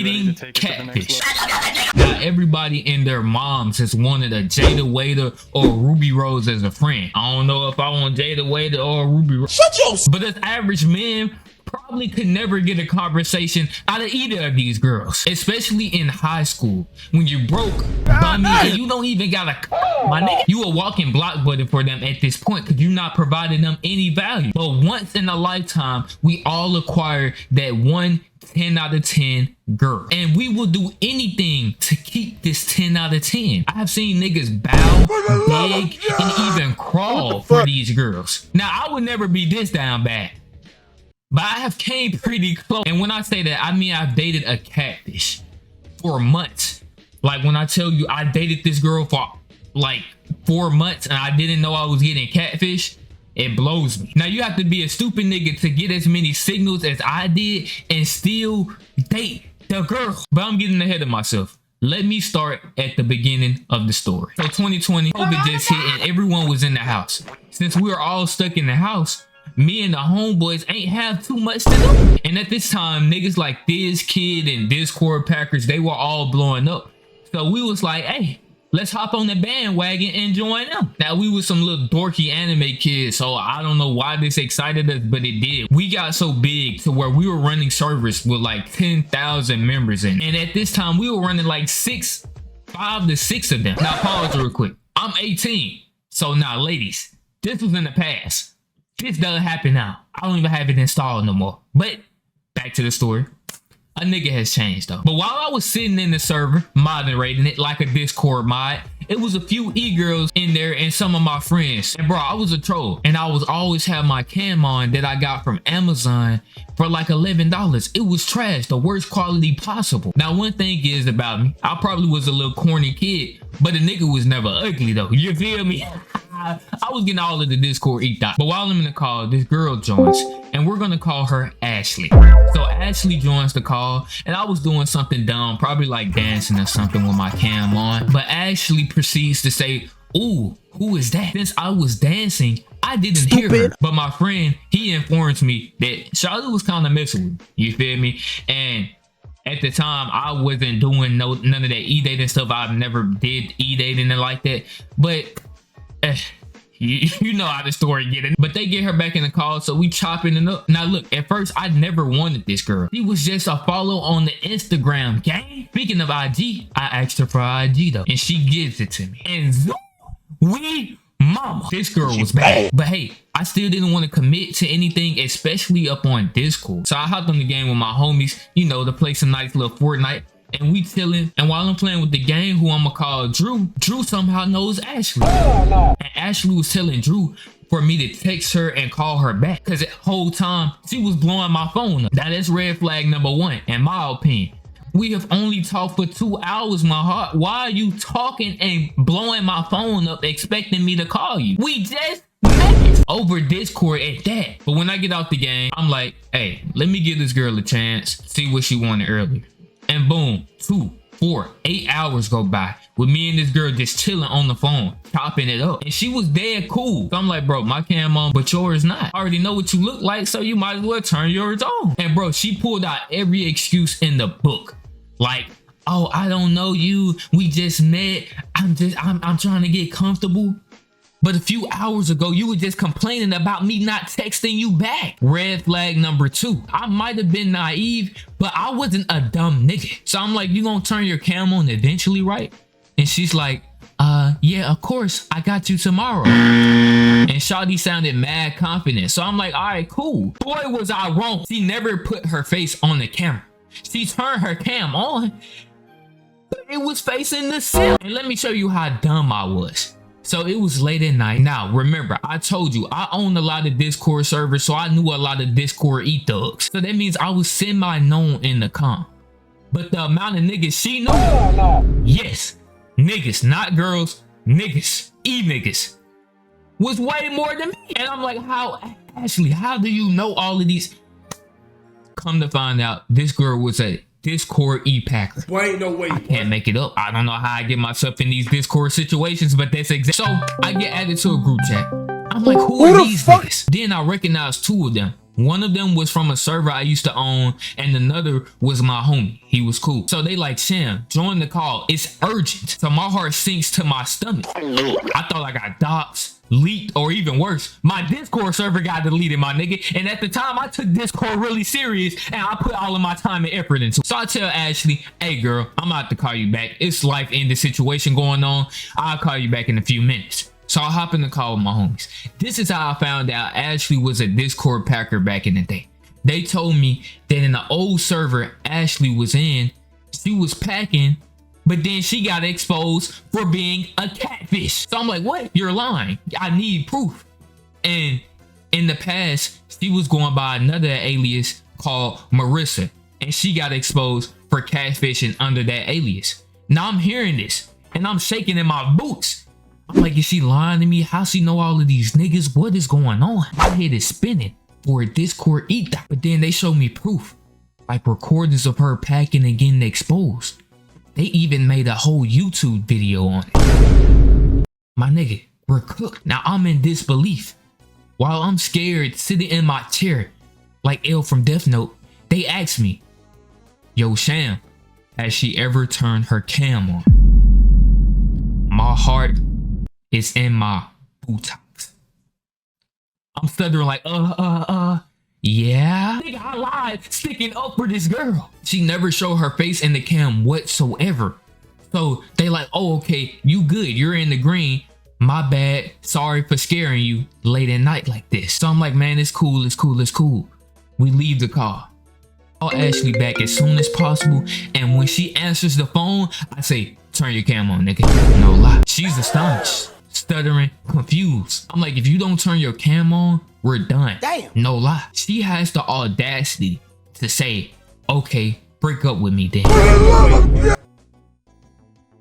getting catfished. Now everybody and their moms has wanted a Jada Waiter or Ruby Rose as a friend. I don't know if I want Jada Waiter or Ruby Rose. Shut your. But as average men, probably could never get a conversation out of either of these girls, especially in high school when you broke, bummy, and you don't even got a my nigga. You a walking block buddy for them at this point because you're not providing them any value. But once in a lifetime, we all acquire that one 10 out of 10 girl, and we will do anything to keep this 10 out of 10. I have seen niggas bow, beg, and even crawl for these girls. Now I would never be this down bad, but I have came pretty close. And when I say that, I mean I've dated a catfish for months. Like when I tell you I dated this girl for like 4 months and I didn't know I was getting catfish, it blows me. Now you have to be a stupid nigga to get as many signals as I did and still date the girl. But I'm getting ahead of myself. Let me start at the beginning of the story. So 2020, COVID just hit and everyone was in the house. Since we were all stuck in the house, me and the homeboys ain't have too much to do. And at this time, niggas like This Kid and Discord Packers, they were all blowing up. So we was like, hey, let's hop on the bandwagon and join them. Now we was some little dorky anime kids, so I don't know why this excited us, but it did. We got so big to where we were running servers with like 10,000 members in it. And at this time, we were running like 5 to 6 of them. Now pause real quick. I'm 18. So now ladies, this was in the past. This doesn't happen now. I don't even have it installed no more. But back to the story. A nigga has changed though. But while I was sitting in the server, moderating it like a Discord mod, it was a few e-girls in there and some of my friends. And bro, I was a troll. And I was always have my cam on that I got from Amazon for like $11. It was trash, the worst quality possible. Now one thing is about me, I probably was a little corny kid, but a nigga was never ugly though. You feel me? I was getting all of the Discord eat out. But while I'm in the call, this girl joins and we're gonna call her Ashley. So Ashley joins the call and I was doing something dumb, probably like dancing or something with my cam on. But Ashley proceeds to say, ooh, who is that? Since I was dancing, I didn't hear her. But my friend, he informs me that Charlotte was kind of messing with me. You feel me? And at the time, I wasn't doing none of that e-dating stuff. I've never did e-dating and like that. But you know how the story get it. But they get her back in the call, so we chopping it up. Now look, at first I never wanted this girl. She was just a follow on the Instagram gang. Speaking of IG, I asked her for IG though, and she gives it to me. And we mama, this girl was bad. But hey, I still didn't want to commit to anything, especially up on Discord. So I hopped on the game with my homies, you know, to play some nice little Fortnite. And we chilling, and while I'm playing with the gang, who I'm gonna call Drew somehow knows Ashley. And Ashley was telling Drew for me to text her and call her back, because the whole time she was blowing my phone up. Now that's red flag number 1, in my opinion. We have only talked for 2 hours, my heart. Why are you talking and blowing my phone up expecting me to call you? We just met over Discord at that. But when I get out the game, I'm like, hey, let me give this girl a chance, see what she wanted earlier. And boom, 2, 4, 8 hours go by with me and this girl just chilling on the phone, chopping it up. And she was dead cool. So I'm like, bro, my cam on, but yours not. I already know what you look like, so you might as well turn yours on. And bro, she pulled out every excuse in the book. Like, oh, I don't know you. We just met. I'm trying to get comfortable. But a few hours ago, you were just complaining about me not texting you back. Red flag number 2. I might have been naive, but I wasn't a dumb nigga. So I'm like, you gonna turn your cam on eventually, right? And she's like, yeah, of course, I got you tomorrow. And Shawty sounded mad confident. So I'm like, all right, cool. Boy, was I wrong. She never put her face on the camera. She turned her cam on, but it was facing the ceiling. And let me show you how dumb I was. So it was late at night. Now, remember, I told you, I own a lot of Discord servers, so I knew a lot of Discord e-thugs. So that means I was semi-known in the comp. But the amount of niggas she knew, yes, niggas, not girls, niggas, e-niggas, was way more than me. And I'm like, Ashley, how do you know all of these? Come to find out, this girl was a Discord e-packer. Boy, ain't no way. I can't make it up. I don't know how I get myself in these Discord situations, but that's exactly. So I get added to a group chat. I'm like, who are these niggas? Then I recognize 2 of them. One of them was from a server I used to own, and another was my homie. He was cool. So they like, Sam, join the call. It's urgent. So my heart sinks to my stomach. I thought I got doxxed, leaked, or even worse, my Discord server got deleted, my nigga. And at the time, I took Discord really serious, and I put all of my time and effort into it. So I tell Ashley, hey girl, I'm about to call you back. It's life in the situation going on. I'll call you back in a few minutes. So I hop in the call with my homies. This is how I found out Ashley was a Discord packer back in the day. They told me that in the old server Ashley was in, she was packing, but then she got exposed for being a catfish. So I'm like, what? You're lying. I need proof. And in the past, she was going by another alias called Marissa, and she got exposed for catfishing under that alias. Now I'm hearing this, and I'm shaking in my boots. I'm like, is she lying to me? How she know all of these niggas? What is going on? My head is spinning for a Discord ether. But then they showed me proof, like recordings of her packing and getting exposed. They even made a whole YouTube video on it. My nigga, we're cooked. Now I'm in disbelief. While I'm scared, sitting in my chair, like L from Death Note, they asked me, yo Sham, has she ever turned her cam on? My heart is in my buttocks. I'm stuttering like, yeah. Nigga, I lied, sticking up for this girl. She never showed her face in the cam whatsoever. So they like, oh, okay, you good, you're in the green. My bad, sorry for scaring you late at night like this. So I'm like, man, it's cool, it's cool, it's cool. We leave the car. Call Ashley back as soon as possible, and when she answers the phone, I say, turn your cam on, nigga. No lie. She's astonished, stuttering, confused. I'm like, if you don't turn your cam on, we're done. Damn. No lie. She has the audacity to say, okay, break up with me then.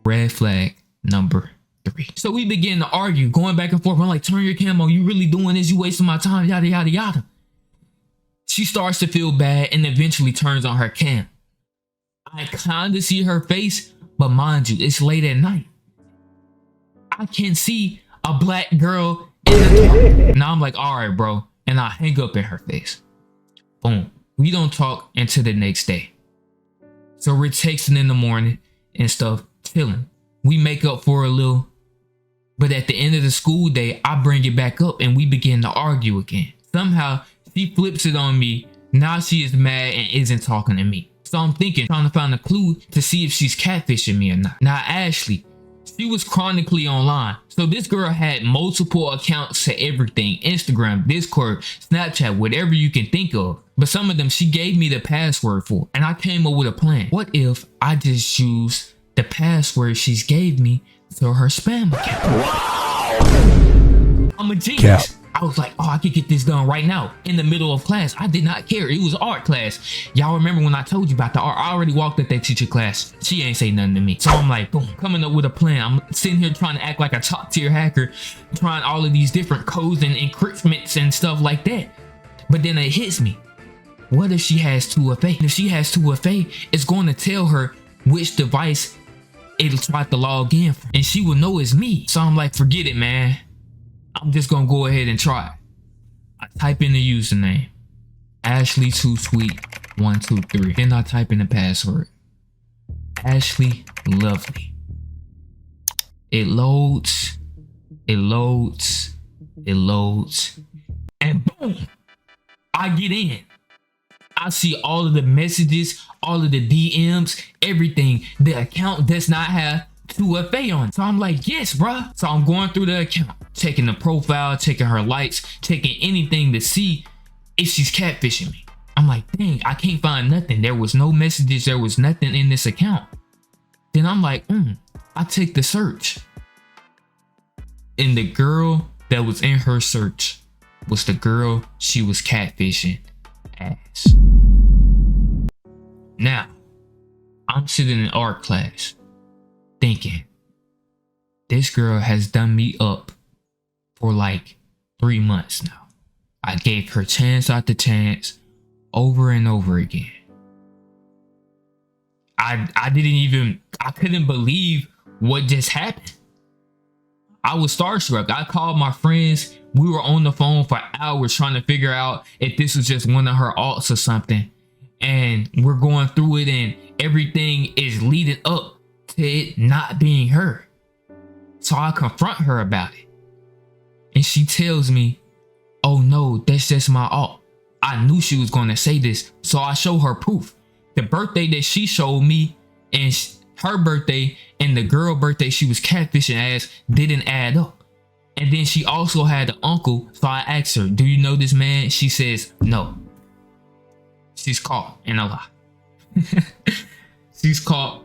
Red flag number 3. So we begin to argue, going back and forth. I'm like, turn your cam on. You really doing this? You wasting my time, yada, yada, yada. She starts to feel bad and eventually turns on her cam. I kind of see her face, but mind you, it's late at night. I can see a black girl in the dark. Now I'm like, all right, bro. And I hang up in her face. Boom. We don't talk until the next day. So we're texting in the morning and stuff, chilling. We make up for a little. But at the end of the school day, I bring it back up and we begin to argue again. Somehow, she flips it on me. Now she is mad and isn't talking to me. So I'm thinking, trying to find a clue to see if she's catfishing me or not. Now Ashley, she was chronically online. So this girl had multiple accounts to everything. Instagram, Discord, Snapchat, whatever you can think of. But some of them she gave me the password for. And I came up with a plan. What if I just use the password she's gave me to her spam account? Wow. I'm a genius. Yeah. I was like, oh, I could get this done right now in the middle of class. I did not care. It was art class. Y'all remember when I told you about the art? I already walked at that teacher class. She ain't say nothing to me. So I'm like, boom, coming up with a plan. I'm sitting here trying to act like a top tier hacker, trying all of these different codes and encryptments and stuff like that. But then it hits me. What if she has 2FA? If she has 2FA, it's going to tell her which device it'll try to log in for, and she will know it's me. So I'm like, forget it, man. I'm just gonna go ahead and try. I type in the username, Ashley2Sweet123. Then I type in the password, Ashley Lovely. It loads, it loads, it loads, and boom, I get in. I see all of the messages, all of the DMs, everything. The account does not have 2FA on. So I'm like, yes, bruh. So I'm going through the account, checking the profile, checking her likes, checking anything to see if she's catfishing me. I'm like, dang, I can't find nothing. There was no messages. There was nothing in this account. Then I'm like, I take the search. And the girl that was in her search was the girl she was catfishing as. Now, I'm sitting in art class thinking, this girl has done me up for like 3 months now. I gave her chance after chance over and over again. I couldn't believe what just happened. I was starstruck. I called my friends. We were on the phone for hours trying to figure out if this was just one of her alts or something. And we're going through it and everything is leading up to it not being her. So I confront her about it. And she tells me, oh no, that's just my alt. I knew she was going to say this. So I show her proof. The birthday that she showed me and her birthday and the girl birthday she was catfishing as didn't add up. And then she also had an uncle. So I asked her, do you know this man? She says, no. She's caught in a lie. She's caught.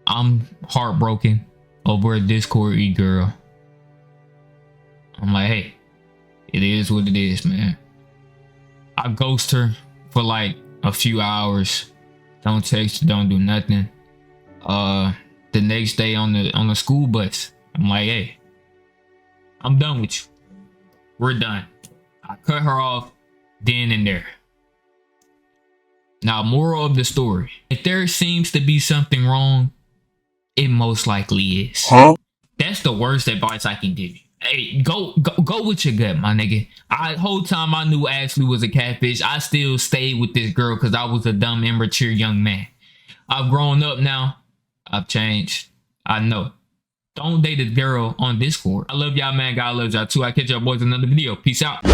I'm heartbroken over a Discord girl. I'm like, hey, it is what it is, man. I ghost her for like a few hours. Don't text her, don't do nothing. The next day on the school bus, I'm like, hey, I'm done with you. We're done. I cut her off then and there. Now, moral of the story. If there seems to be something wrong, it most likely is. Huh? That's the worst advice I can give you. Hey, go with your gut, my nigga. Whole time I knew Ashley was a catfish, I still stayed with this girl because I was a dumb, immature young man. I've grown up now. I've changed. I know. Don't date a girl on Discord. I love y'all, man. God loves y'all too. I catch y'all boys in another video. Peace out.